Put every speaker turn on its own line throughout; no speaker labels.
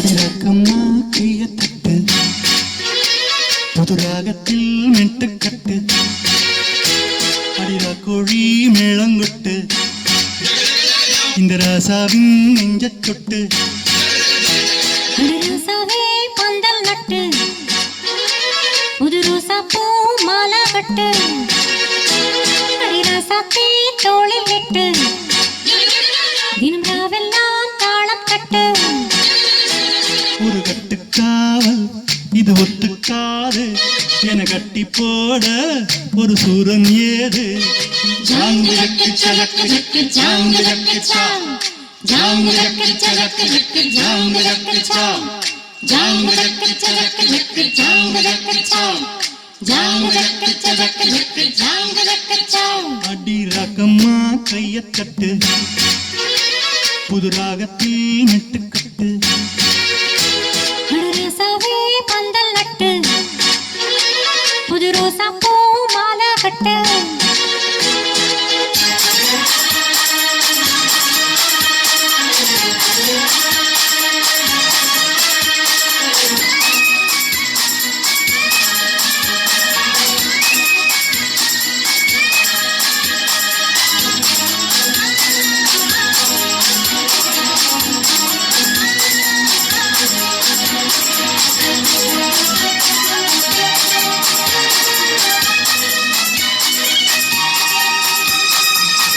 அதிரக்கம்மா கைய தட்டு புதுராகத்தில் மெட்டுக்கட்டு அடிரா கோழி மேளங்கொட்டு இந்த ராசாவின் நெஞ்ச தொட்டு
ராசாவே பந்தல் நட்டு புது ரோசா பூ மாலா கட்டு அடி ராசாத்தே தோளில் நெட்டு தினம் ராவெல்லாம் தாளம் கட்டு
ஒரு கட்டுக்காவல் இது ஒத்துக்காது என கட்டி போட ஒரு சூரன் ஏது ஜாங்கு ஜக்கு சலக்கு ஜக்கு ஜாங்கு ஜக்கு சா ஜாங்கு ஜக்கு சலக்கு ஜக்கு ஜாங்கு ஜக்கு சா ஜாங்கு ஜக்கு சலக்கு ஜக்கு ஜாங்கு ஜக்கு சா ஜாங்கு ஜக்கு சலக்கு ஜக்கு ஜாங்கு ஜக்கு சா அடி ரகம்மா கைய தட்டு புது ராகத்தில் மெட்டுக்கட்டு
ராசாவே பந்தல் நட்டு புது ரோசா பூ மாலா கட்டு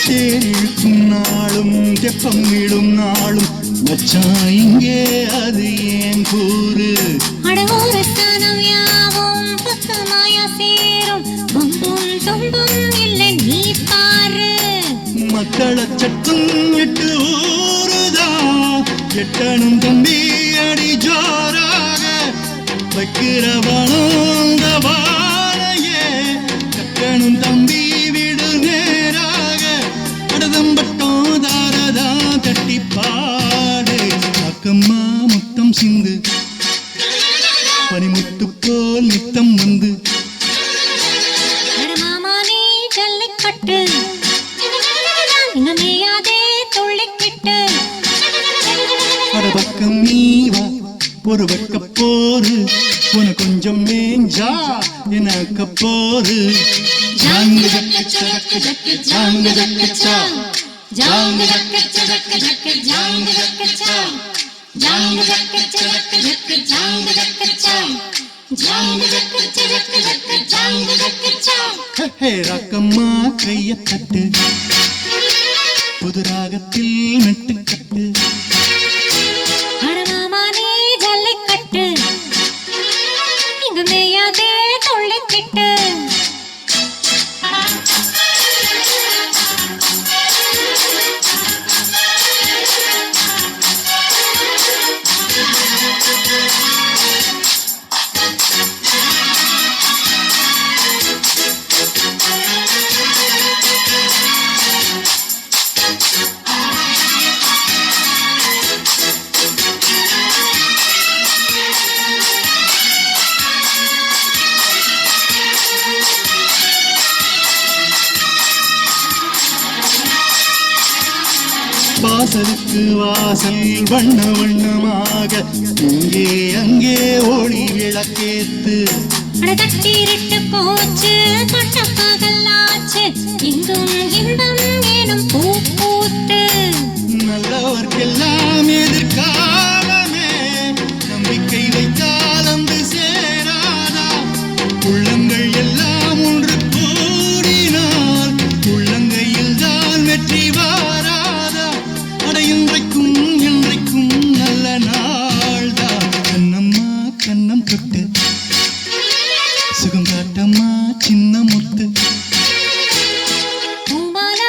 தேனிழுக்கும் நாளும் தெப்பம் இடும் நாளும் மச்சான் இங்கே அது ஏன் கூறு
அடவோர ஸ்தானம் யாவும் பக்கமாயா சேரும் பொம்பும் தொம்பும் இல்லை நீ பாரு
மக்களை சட்டும் எட்டு ஊருதான் எட்டனும் தம்பி அடி ஜோராக வைக்கிறவனும் வாழையே கட்டணும் தம்பி விடு நேராக அடதம்பட்டம் தாரதா தட்டி பாடு அக்கம்மா முத்தம் சிந்து பனிமுத்து போல் நித்தம் வந்து
மாமா நீ ஜல்லிக்கட்டு இங்க மேயாதே துள்ளிக்கிட்டு
பக்கம் நீ வா ஒரு வெக்க போரு உன கொஞ்சம் மேஞ்சா எனக்கு போரு ஜாங்கு ஜக்கு சக்கு ஜக்கு ஜாங்கு ஜக்கு சா ஜாங்கு ஜக்கு சக்கு ஜக்கு ஜாங்கு ஜக்கு சா ஜாங்கு ஜக்கு சக்கு ஜக்கு ஜாங்கு ஜக்கு சா ஜாங்கு ஜக்கு சக்கு ஜக்கு ஜாங்கு ஜக்கு சா ஹே ரக்கம்மா கைய தட்டு புது ராகத்தில் மெட்டுக்கட்டு
மாமா நீ ஜல்லிக்கட்டு இங்க மேயாதே துள்ளிக்கிட்டு
வாசலுக்கு வாசல் வண்ண வண்ணமாக இங்கே அங்கே ஒளி விளக்கேத்து
தட்டிருட்டு போச்சு பட்ட பகலாச்சு இங்கும் இன்பம் வேணும் பூ பூத்து
நல்லவர்க்கெல்லாம் எதிர்காலமே நம்பிக்கை வைத்தால் அங்கு சேராதா உள்ளங்கள் எல்லாம் ஒன்று கூடினால் உள்ளங்கையில் தான் வெற்றி வாராதா இன்றைக்கும் இன்றைக்கும் நல்ல நாள்தான் கண்ணம்மா கண்ணம் தொட்டு சுகம் காட்டம்மா சின்ன முத்து
பூமாலா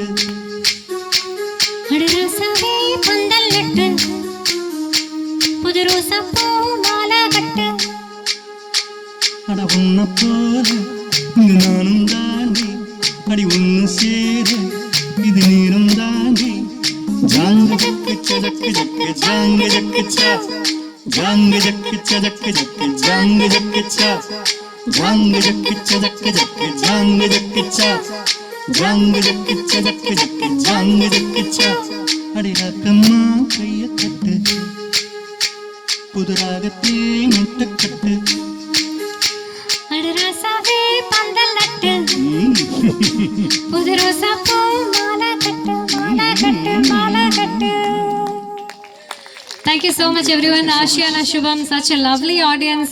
கட்டு
அட ரோசாவே பந்தல் நட்டு புது ரோசா பூ மாலை கட்டு
அட உன்ன போல இங்கு நானும் தாண்டி அடி ஒன்னு சேரு இது நீரும் தாண்டி ஜாங்கு ஜக்கு சதக்கு ஜக்கு ஜாங்கு ஜக்கு சா ஜாங்கு ஜக்கு சதக்கு ஜக்கு ஜாங்கு ஜக்கு சா ஜாங்கு ஜக்கு சதக்கு ஜக்கு ஜாங்கு ஜக்கு சா ஜாங்கு ஜக்கு சதக்கு ஜக்கு ஜாங்கு ஜக்கு சா அடி ராக்கம்மா கைய தட்டு புது ராகத்தே முட்டுக்கட்டு
அட ரோசாவே பந்தல் நட்டு புது ரோசா பூ மாலை கட்டு மாலை கட்டு மாலை கட்டு. Thank you so much everyone. Ashia and Shubham, such a lovely audience.